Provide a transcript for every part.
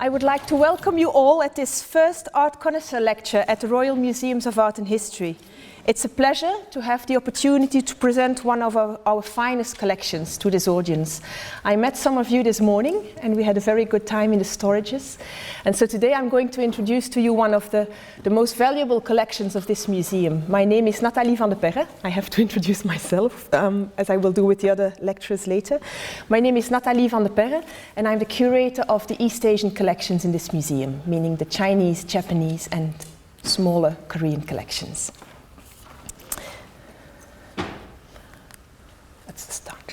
I would like to welcome you all at this first Art Connoisseur lecture at the Royal Museums of Art and History. It's a pleasure to have the opportunity to present one of our finest collections to this audience. I met some of you this morning and we had a very good time in the storages. And so today I'm going to introduce to you one of the most valuable collections of this museum. My name is Nathalie Vandeperre. I have to introduce myself, as I will do with the other lecturers later. My name is Nathalie Vandeperre and I'm the curator of the East Asian collections in this museum, meaning the Chinese, Japanese and smaller Korean collections. Let's start.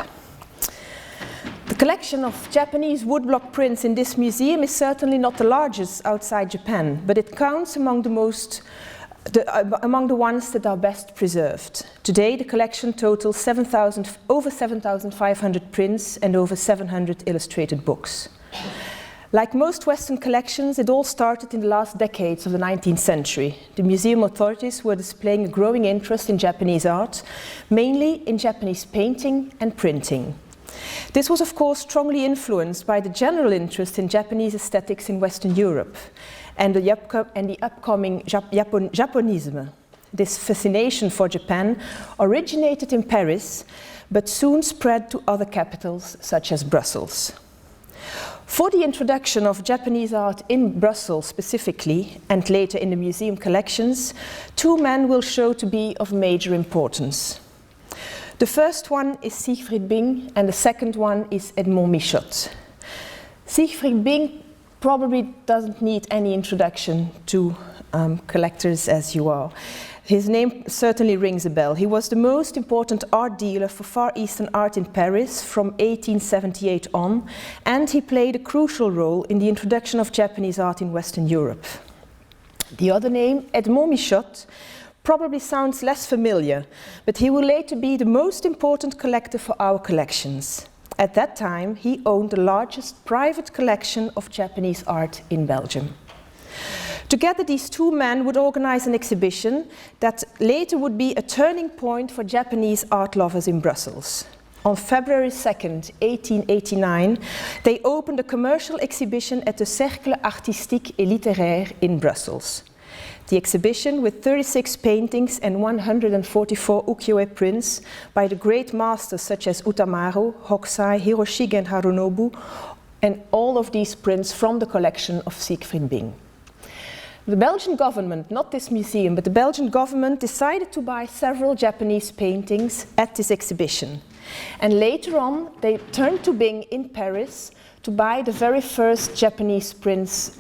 The collection of Japanese woodblock prints in this museum is certainly not the largest outside Japan, but it counts among the ones that are best preserved. Today, the collection totals over 7,500 prints and over 700 illustrated books. Like most Western collections, it all started in the last decades of the 19th century. The museum authorities were displaying a growing interest in Japanese art, mainly in Japanese painting and printing. This was, of course, strongly influenced by the general interest in Japanese aesthetics in Western Europe and the upcoming Japonism. This fascination for Japan originated in Paris, but soon spread to other capitals, such as Brussels. For the introduction of Japanese art in Brussels specifically, and later in the museum collections, two men will show to be of major importance. The first one is Siegfried Bing, and the second one is Edmond Michotte. Siegfried Bing probably doesn't need any introduction to collectors as you are. His name certainly rings a bell. He was the most important art dealer for Far Eastern art in Paris from 1878 on, and he played a crucial role in the introduction of Japanese art in Western Europe. The other name, Edmond Michotte, probably sounds less familiar, but he will later be the most important collector for our collections. At that time, he owned the largest private collection of Japanese art in Belgium. Together, these two men would organize an exhibition that later would be a turning point for Japanese art lovers in Brussels. On February 2nd, 1889, they opened a commercial exhibition at the Cercle Artistique et Littéraire in Brussels. The exhibition, with 36 paintings and 144 ukiyo-e prints by the great masters such as Utamaro, Hokusai, Hiroshige and Harunobu, and all of these prints from the collection of Siegfried Bing. The Belgian government, not this museum, but the Belgian government decided to buy several Japanese paintings at this exhibition. And later on, they turned to Bing in Paris to buy the very first Japanese prints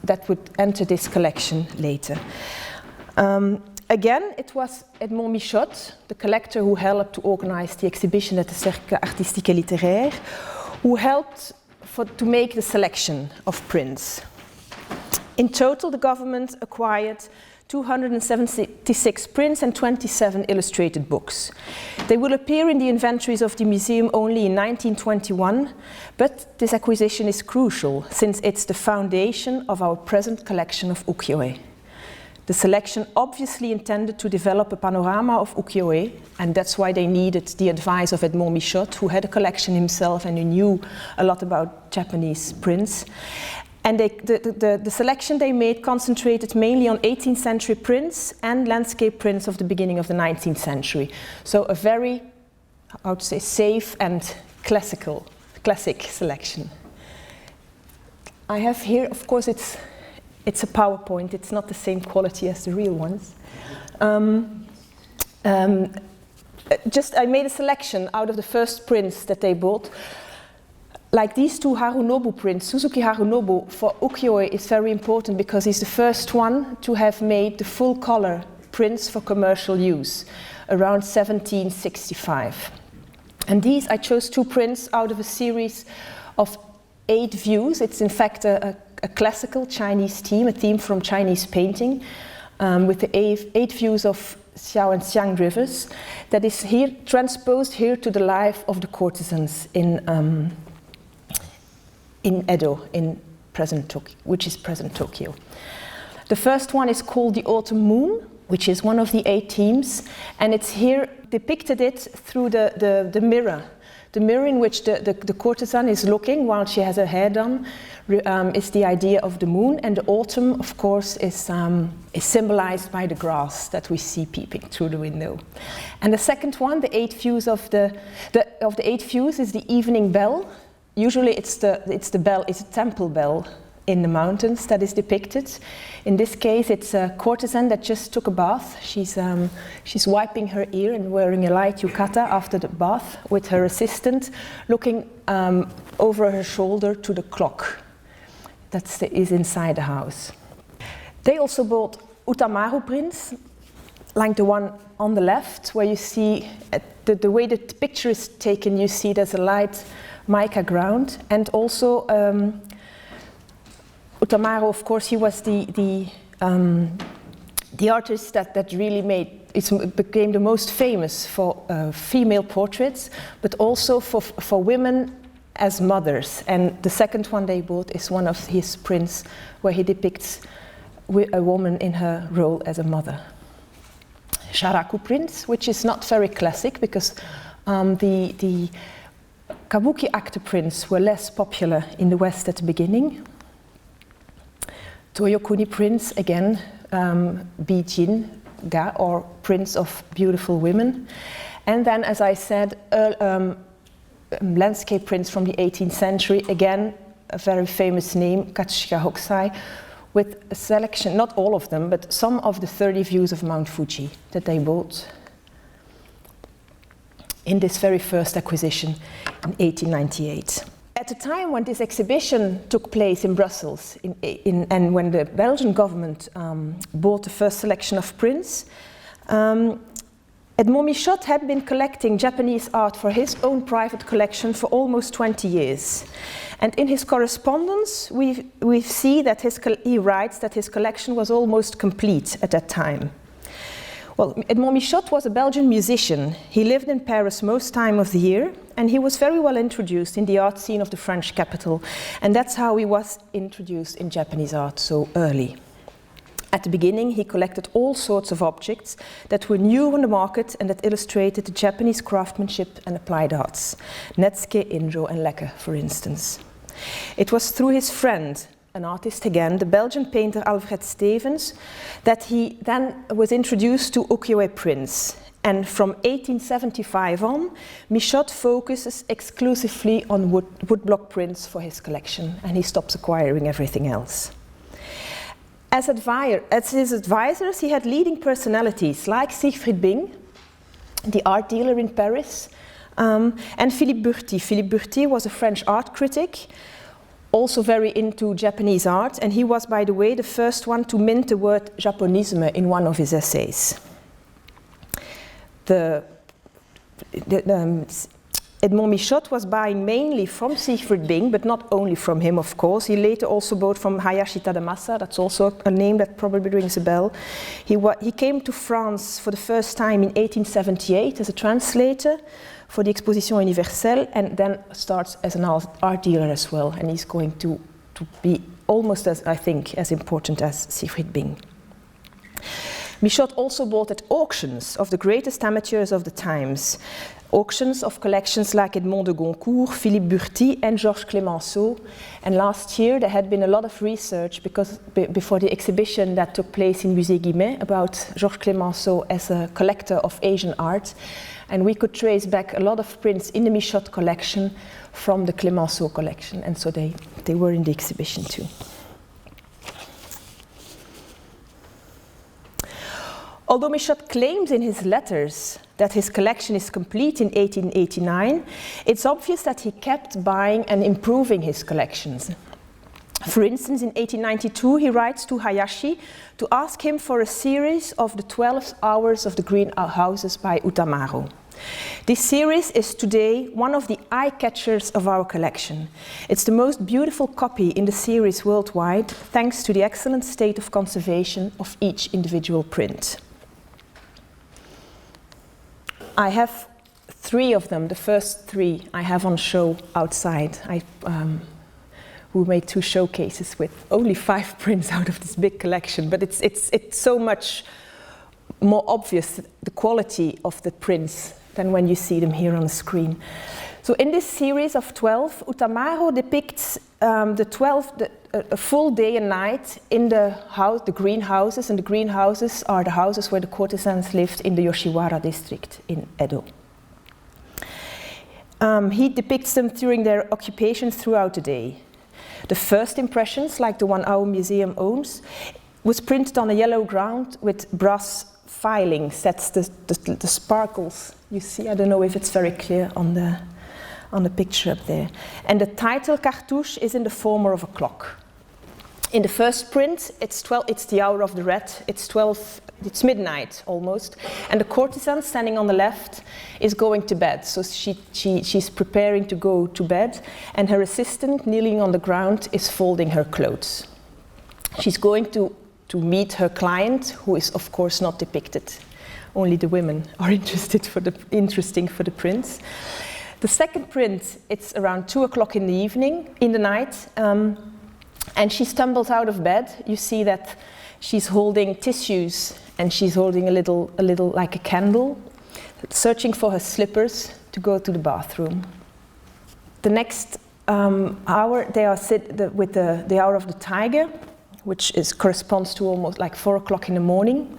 that would enter this collection later. Again, it was Edmond Michotte, the collector who helped to organize the exhibition at the Cercle Artistique et Littéraire, who helped to make the selection of prints. In total, the government acquired 276 prints and 27 illustrated books. They will appear in the inventories of the museum only in 1921, but this acquisition is crucial since it's the foundation of our present collection of ukiyo-e. The selection obviously intended to develop a panorama of ukiyo-e, and that's why they needed the advice of Edmond Michotte, who had a collection himself and who knew a lot about Japanese prints. And the selection they made concentrated mainly on 18th century prints and landscape prints of the beginning of the 19th century. So a very, I would say, safe and classic selection. I have here, of course, it's a PowerPoint. It's not the same quality as the real ones. I made a selection out of the first prints that they bought. Like these two Harunobu prints, Suzuki Harunobu for ukiyo-e is very important because he's the first one to have made the full color prints for commercial use around 1765. And these, I chose two prints out of a series of 8 views. It's in fact a classical Chinese theme, a theme from Chinese painting, with the 8 views of Xiao and Xiang rivers that is here transposed here to the life of the courtesans in Edo, which is present Tokyo. The first one is called the Autumn Moon, which is one of the 8 themes, and it's here depicted it through the mirror in which the courtesan is looking while she has her hair done, is the idea of the moon, and the autumn, of course, is symbolized by the grass that we see peeping through the window. And the second one, the 8 views of the 8 views, is the evening bell. Usually, it's the bell, it's a temple bell in the mountains that is depicted. In this case, it's a courtesan that just took a bath. She's wiping her ear and wearing a light yukata after the bath, with her assistant looking over her shoulder to the clock that is inside the house. They also bought Utamaru prints, like the one on the left, where you see the way the picture is taken. You see there's a light mica ground, and also Utamaru, of course, he was the artist that really became the most famous for female portraits, but also for women as mothers. And the second one they bought is one of his prints where he depicts a woman in her role as a mother. Sharaku prints, which is not very classic because the kabuki actor prints were less popular in the West at the beginning. Toyokuni prints, again, Bijin ga, or prints of beautiful women. And then, as I said, landscape prints from the 18th century, again, a very famous name, Katsushika Hokusai, with a selection, not all of them, but some of the 30 views of Mount Fuji that they bought in this very first acquisition in 1898. At the time when this exhibition took place in Brussels, and when the Belgian government bought the first selection of prints, Edmond Michotte had been collecting Japanese art for his own private collection for almost 20 years. And in his correspondence, we see that he writes that his collection was almost complete at that time. Well, Edmond Michotte was a Belgian musician. He lived in Paris most time of the year, and he was very well introduced in the art scene of the French capital. And that's how he was introduced in Japanese art so early. At the beginning, he collected all sorts of objects that were new on the market and that illustrated the Japanese craftsmanship and applied arts. Netsuke, Injo, and lacquer, for instance. It was through his friend, an artist again, the Belgian painter Alfred Stevens, that he then was introduced to Ukiyo-e prints. And from 1875 on, Michotte focuses exclusively on woodblock prints for his collection, and he stops acquiring everything else. As his advisors, he had leading personalities like Siegfried Bing, the art dealer in Paris, and Philippe Burti. Philippe Burti was a French art critic, also very into Japanese art, and he was, by the way, the first one to mint the word Japonisme in one of his essays. Edmond Michotte was buying mainly from Siegfried Bing, but not only from him, of course. He later also bought from Hayashi Tadamasa. That's also a name that probably rings a bell. He came to France for the first time in 1878 as a translator for the Exposition Universelle, and then starts as an art dealer as well. And he's going to be almost as, I think, as important as Siegfried Bing. Michotte also bought at auctions of the greatest amateurs of the times. Auctions of collections like Edmond de Goncourt, Philippe Burti, and Georges Clemenceau. And last year there had been a lot of research before the exhibition that took place in Musée Guimet about Georges Clemenceau as a collector of Asian art. And we could trace back a lot of prints in the Michotte collection from the Clemenceau collection. And so they were in the exhibition too. Although Michotte claims in his letters that his collection is complete in 1889, it's obvious that he kept buying and improving his collections. For instance, in 1892, he writes to Hayashi to ask him for a series of the 12 Hours of the Green Houses by Utamaru. This series is today one of the eye-catchers of our collection. It's the most beautiful copy in the series worldwide, thanks to the excellent state of conservation of each individual print. I have 3 of them. The first 3 I have on show outside. We made 2 showcases with only 5 prints out of this big collection, but it's so much more obvious, the quality of the prints, than when you see them here on the screen. So in this series of 12, Utamaro depicts a full day and night in the house, the greenhouses, and the greenhouses are the houses where the courtesans lived in the Yoshiwara district in Edo. He depicts them during their occupations throughout the day. The first impressions, like the one our museum owns, was printed on a yellow ground with brass filings. That's the sparkles you see. I don't know if it's very clear on the picture up there. And the title cartouche is in the form of a clock. In the first print, it's the hour of the red. It's midnight almost, and the courtesan standing on the left is going to bed. So she's preparing to go to bed, and her assistant, kneeling on the ground, is folding her clothes. She's going to meet her client, who is of course not depicted. Only the women are interesting for the prints. The second print, it's around 2 o'clock in the night, and she stumbles out of bed. You see that she's holding tissues, and she's holding a little like a candle, searching for her slippers to go to the bathroom. The next hour, they are with the hour of the tiger, which corresponds to almost like 4 o'clock in the morning.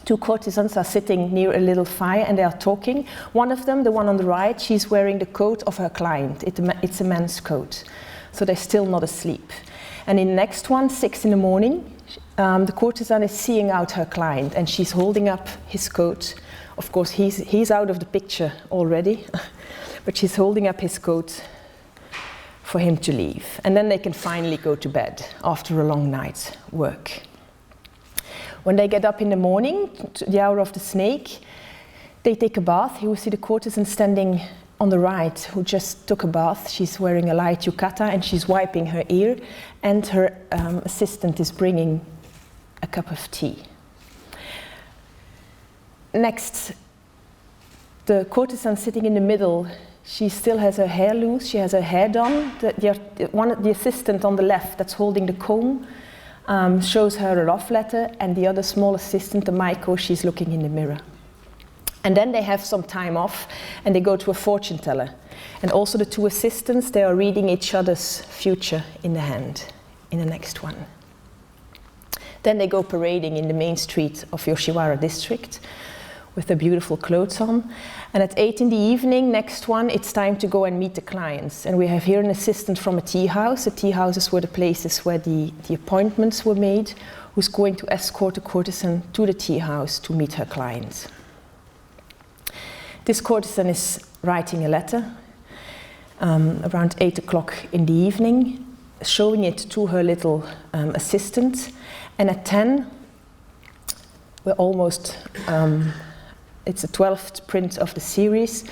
2 courtesans are sitting near a little fire and they are talking. One of them, the one on the right, she's wearing the coat of her client. It's a man's coat, so they're still not asleep. And in the next one, 6 in the morning, the courtesan is seeing out her client, and she's holding up his coat. Of course, he's out of the picture already, but she's holding up his coat for him to leave. And then they can finally go to bed after a long night's work. When they get up in the morning, the hour of the snake, they take a bath. You will see the courtesan standing on the right, who just took a bath. She's wearing a light yukata and she's wiping her ear, and her assistant is bringing a cup of tea. Next, the courtesan sitting in the middle, she still has her hair loose, she has her hair done. The assistant on the left that's holding the comb shows her a love letter, and the other small assistant, the Maiko, she's looking in the mirror. And then they have some time off and they go to a fortune teller. And also the 2 assistants, they are reading each other's future in the hand in the next one. Then they go parading in the main street of Yoshiwara district with their beautiful clothes on. And at 8 in the evening, next one, it's time to go and meet the clients. And we have here an assistant from a tea house. The tea houses were the places where the appointments were made, who's going to escort a courtesan to the tea house to meet her clients. This courtesan is writing a letter around 8 o'clock in the evening, showing it to her little assistant. And at 10, we're almost, it's the 12th print of the series,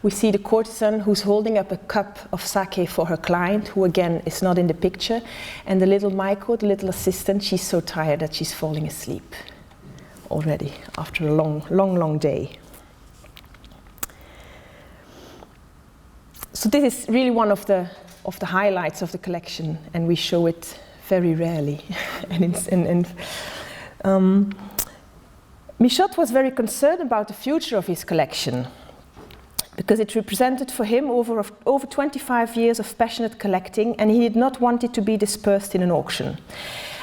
we see the courtesan who's holding up a cup of sake for her client, who again is not in the picture. And the little Maiko, the little assistant, she's so tired that she's falling asleep already after a long day. So this is really one of the highlights of the collection, and we show it very rarely. Michotte was very concerned about the future of his collection, because it represented for him over 25 years of passionate collecting, and he did not want it to be dispersed in an auction.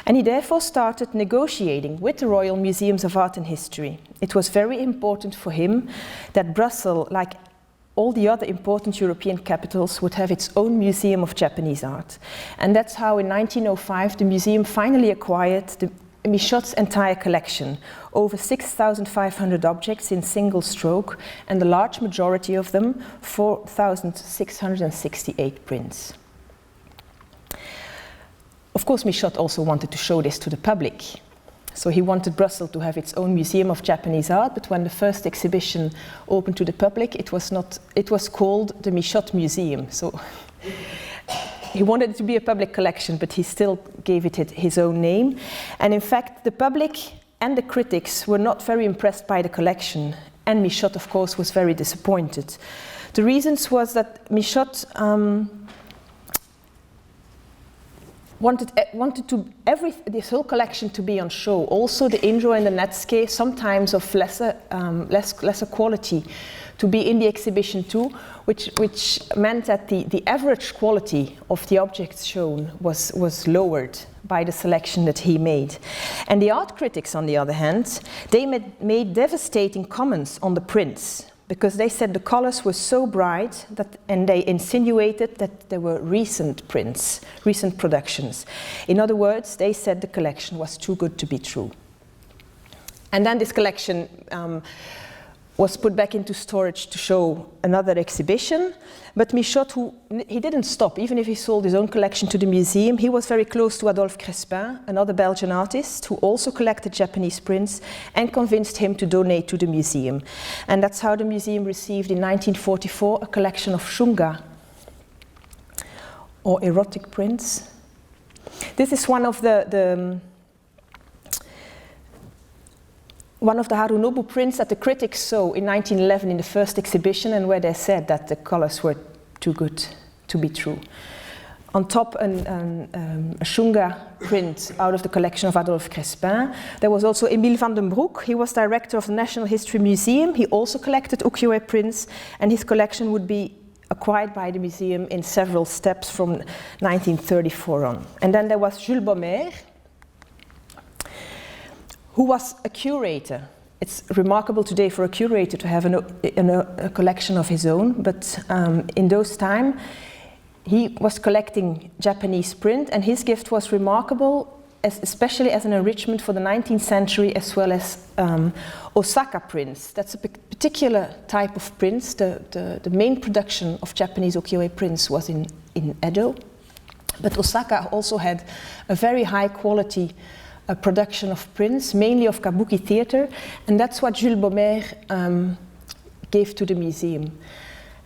And he therefore started negotiating with the Royal Museums of Art and History. It was very important for him that Brussels, like all the other important European capitals, would have its own museum of Japanese art. And that's how in 1905 the museum finally acquired Michotte's entire collection, over 6,500 objects in single stroke, and the large majority of them, 4,668 prints. Of course, Michotte also wanted to show this to the public. So he wanted Brussels to have its own museum of Japanese art, but when the first exhibition opened to the public, it was called the Michotte Museum. So he wanted it to be a public collection, but he still gave it his own name. And in fact, the public and the critics were not very impressed by the collection, and Michotte, of course, was very disappointed. The reasons was that Michotte wanted this whole collection to be on show. Also the Indro and the Netsuke, sometimes of lesser quality, to be in the exhibition too, which meant that the average quality of the objects shown was lowered by the selection that he made. And the art critics, on the other hand, they made devastating comments on the prints, because they said the colors were so bright and they insinuated that there were recent prints, recent productions. In other words, they said the collection was too good to be true. And then this collection was put back into storage to show another exhibition. But Michotte, he didn't stop. Even if he sold his own collection to the museum, he was very close to Adolphe Crespin, another Belgian artist who also collected Japanese prints, and convinced him to donate to the museum. And that's how the museum received in 1944 a collection of shunga, or erotic prints. This is one of the Harunobu prints that the critics saw in 1911 in the first exhibition, and where they said that the colors were too good to be true. On top, a shunga print out of the collection of Adolphe Crespin. There was also Emile van den Broek. He was director of the National History Museum. He also collected ukiyo-e prints, and his collection would be acquired by the museum in several steps from 1934 on. And then there was Jules Baumer, who was a curator. It's remarkable today for a curator to have a collection of his own, but in those times he was collecting Japanese print, and his gift was remarkable, especially as an enrichment for the 19th century, as well as Osaka prints. That's a particular type of prints. The main production of Japanese ukiyo-e prints was in Edo, but Osaka also had a very high quality a production of prints, mainly of kabuki theater, and that's what Jules Baumer gave to the museum.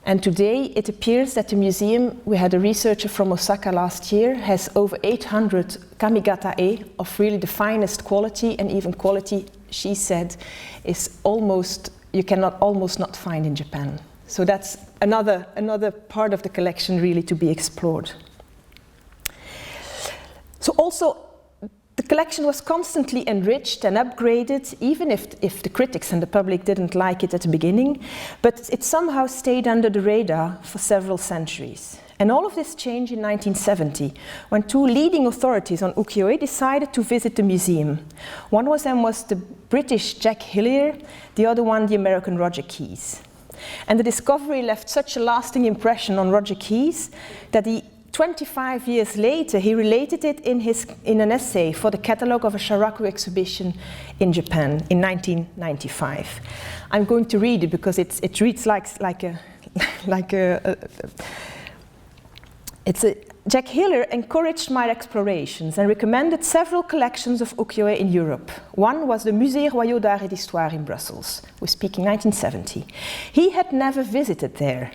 And today it appears that the museum, we had a researcher from Osaka last year, has over 800 kamigata-e of really the finest quality, and even quality, she said, is almost, you cannot almost not find in Japan. So that's another part of the collection really to be explored. So also, the collection was constantly enriched and upgraded, even if the critics and the public didn't like it at the beginning, but it somehow stayed under the radar for several centuries. And all of this changed in 1970, when two leading authorities on ukiyo-e decided to visit the museum. One of them was the British Jack Hillier, the other one the American Roger Keyes. And the discovery left such a lasting impression on Roger Keyes that 25 years later, he related it in an essay for the catalogue of a Sharaku exhibition in Japan in 1995. I'm going to read it because it reads Jack Hillier encouraged my explorations and recommended several collections of ukiyo-e in Europe. One was the Musée Royal d'Art et d'Histoire in Brussels. We're speaking 1970. He had never visited there,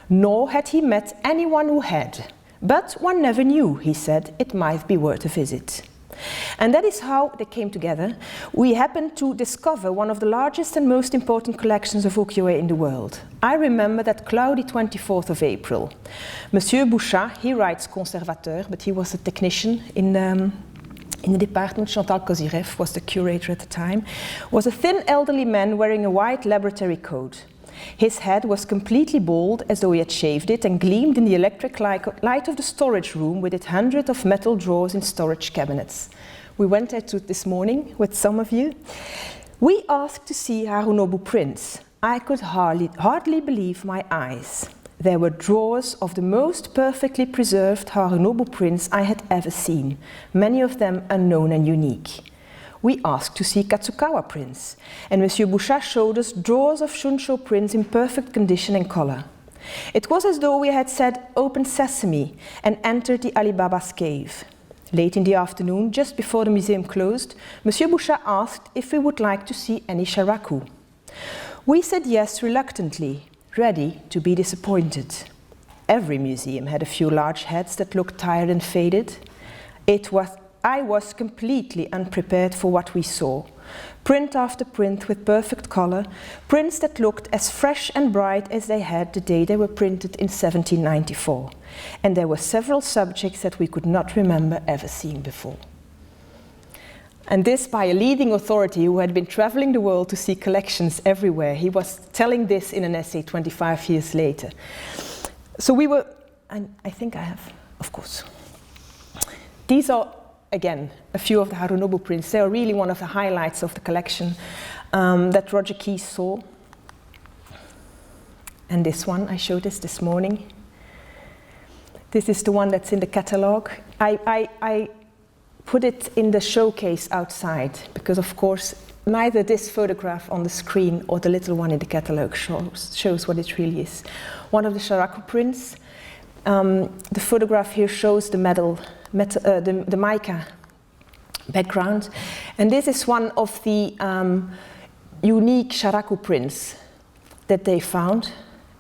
nor had he met anyone who had. But one never knew, he said, it might be worth a visit. And that is how they came together. We happened to discover one of the largest and most important collections of ukiyo-e in the world. I remember that cloudy 24th of April. Monsieur Bouchat, he writes conservateur, but he was a technician in the department. Chantal Kozirev was the curator at the time, was a thin elderly man wearing a white laboratory coat. His head was completely bald, as though he had shaved it, and gleamed in the electric light of the storage room with its hundreds of metal drawers in storage cabinets. We went there this morning with some of you. We asked to see Harunobu prints. I could hardly believe my eyes. There were drawers of the most perfectly preserved Harunobu prints I had ever seen, many of them unknown and unique. We asked to see Katsukawa prints, and Monsieur Bouchat showed us drawers of Shunsho prints in perfect condition and color. It was as though we had said, "Open sesame," and entered the Alibaba's cave. Late in the afternoon, just before the museum closed, Monsieur Bouchat asked if we would like to see any Sharaku. We said yes reluctantly, ready to be disappointed. Every museum had a few large heads that looked tired and faded. I was completely unprepared for what we saw. Print after print with perfect color, prints that looked as fresh and bright as they had the day they were printed in 1794. And there were several subjects that we could not remember ever seeing before. And this by a leading authority who had been traveling the world to see collections everywhere. He was telling this in an essay 25 years later. So we were, and I think I have, of course. These are, again, a few of the Harunobu prints. They are really one of the highlights of the collection that Roger Keyes saw. And this one, I showed this morning. This is the one that's in the catalogue. I put it in the showcase outside because, of course, neither this photograph on the screen or the little one in the catalogue shows what it really is. One of the Sharaku prints. The photograph here shows the the mica background. And this is one of the unique Sharaku prints that they found.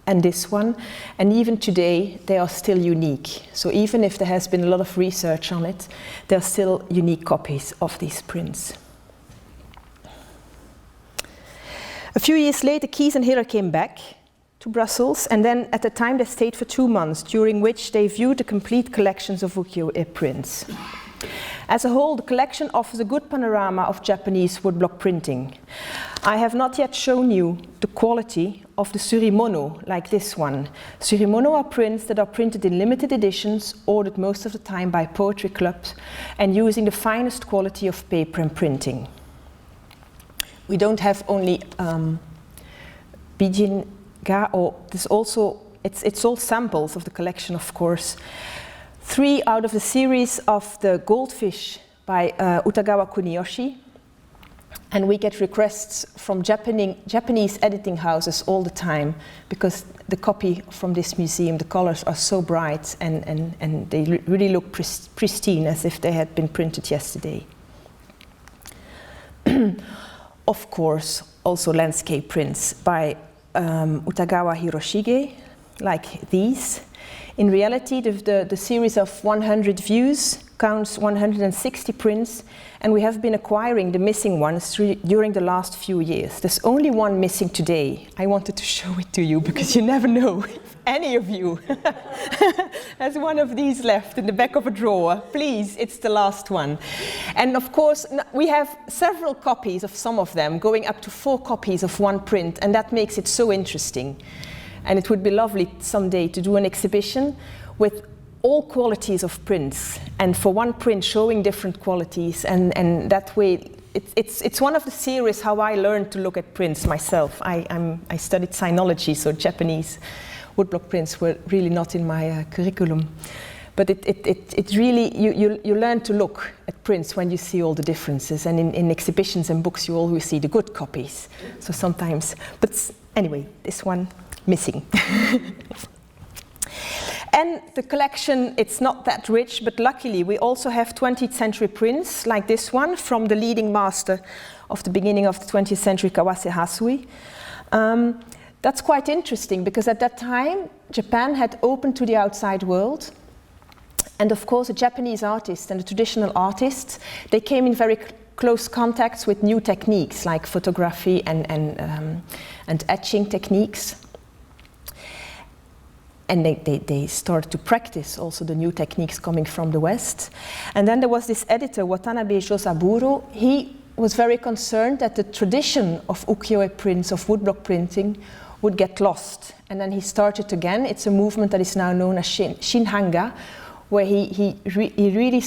And this one, and even today they are still unique. So even if there has been a lot of research on it, there are still unique copies of these prints. A few years later, Keyes and Hillier came back to Brussels, and then at the time they stayed for 2 months, during which they viewed the complete collections of Ukiyo-e prints. As a whole, the collection offers a good panorama of Japanese woodblock printing. I have not yet shown you the quality of the surimono, like this one. Surimono are prints that are printed in limited editions, ordered most of the time by poetry clubs, and using the finest quality of paper and printing. We don't have only bijinga, or there's also, it's all samples of the collection, of course. 3 out of the series of the goldfish by Utagawa Kuniyoshi. And we get requests from Japanese editing houses all the time because the copy from this museum, the colors are so bright and they really look pristine as if they had been printed yesterday. Of course, also landscape prints by Utagawa Hiroshige, like these. In reality, the series of 100 views counts 160 prints, and we have been acquiring the missing ones during the last few years. There's only one missing today. I wanted to show it to you because you never know if any of you has one of these left in the back of a drawer. Please, it's the last one. And of course, we have several copies of some of them, going up to 4 copies of one print, and that makes it so interesting. And it would be lovely someday to do an exhibition with all qualities of prints, and for one print showing different qualities, and that way it's one of the series how I learned to look at prints myself. I studied sinology, so Japanese woodblock prints were really not in my curriculum. But it really, you learn to look at prints when you see all the differences, and in exhibitions and books you always see the good copies. So sometimes, but anyway, this one missing. And the collection, it's not that rich, but luckily we also have 20th century prints like this one from the leading master of the beginning of the 20th century, Kawase Hasui. That's quite interesting because at that time Japan had opened to the outside world, and of course the Japanese artists and the traditional artists, they came in very close contacts with new techniques like photography and etching techniques. And they started to practice also the new techniques coming from the West. And then there was this editor, Watanabe Josaburo. He was very concerned that the tradition of ukiyo-e prints, of woodblock printing, would get lost. And then he started again. It's a movement that is now known as Shinhanga, where he really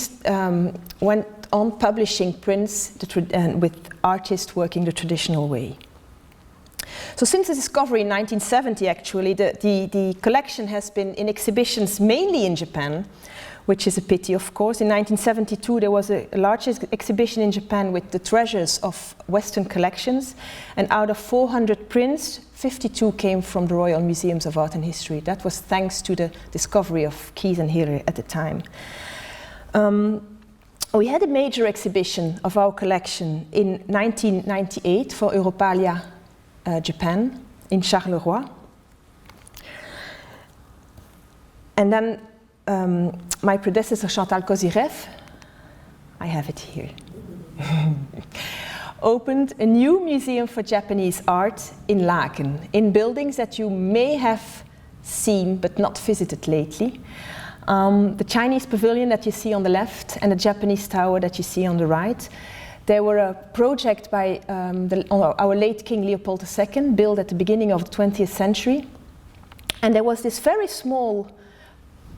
went on publishing prints with artists working the traditional way. So since the discovery in 1970, actually, the collection has been in exhibitions mainly in Japan, which is a pity, of course. In 1972, there was a large exhibition in Japan with the treasures of Western collections, and out of 400 prints, 52 came from the Royal Museums of Art and History. That was thanks to the discovery of Keyes and Hillier at the time. We had a major exhibition of our collection in 1998 for Europalia Japan, in Charleroi. And then my predecessor, Chantal Kozyrev, I have it here, opened a new museum for Japanese art in Laken, in buildings that you may have seen but not visited lately. The Chinese pavilion that you see on the left and the Japanese tower that you see on the right. They were a project by our late King Leopold II, built at the beginning of the 20th century. And there was this very small,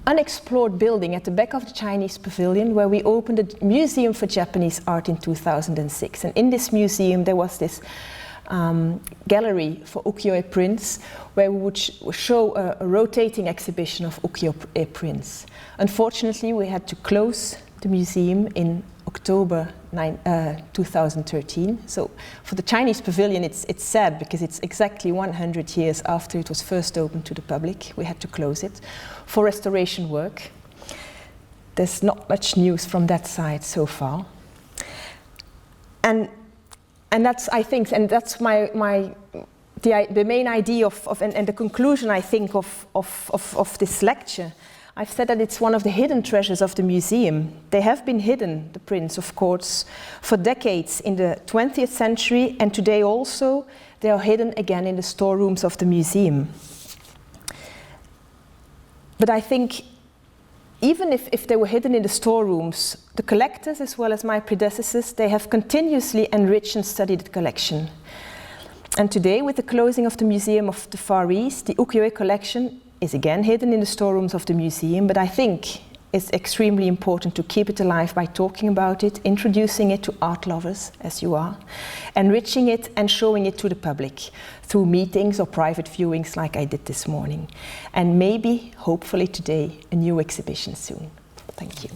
unexplored building at the back of the Chinese pavilion where we opened a museum for Japanese art in 2006. And in this museum there was this gallery for ukiyo-e prints where we would show a rotating exhibition of ukiyo-e prints. Unfortunately, we had to close the museum in October 2013. So for the Chinese pavilion it's sad because it's exactly 100 years after it was first opened to the public. We had to close it for restoration work. There's not much news from that side so far. And that's, I think, and that's the main idea and the conclusion, I think, of this lecture. I've said that it's one of the hidden treasures of the museum. They have been hidden, the prints, of course, for decades in the 20th century, and today also they are hidden again in the storerooms of the museum. But I think even if they were hidden in the storerooms, the collectors, as well as my predecessors, they have continuously enriched and studied the collection. And today, with the closing of the Museum of the Far East, the ukiyo-e collection is again hidden in the storerooms of the museum, but I think it's extremely important to keep it alive by talking about it, introducing it to art lovers, as you are, enriching it and showing it to the public through meetings or private viewings like I did this morning. And maybe, hopefully today, a new exhibition soon. Thank you.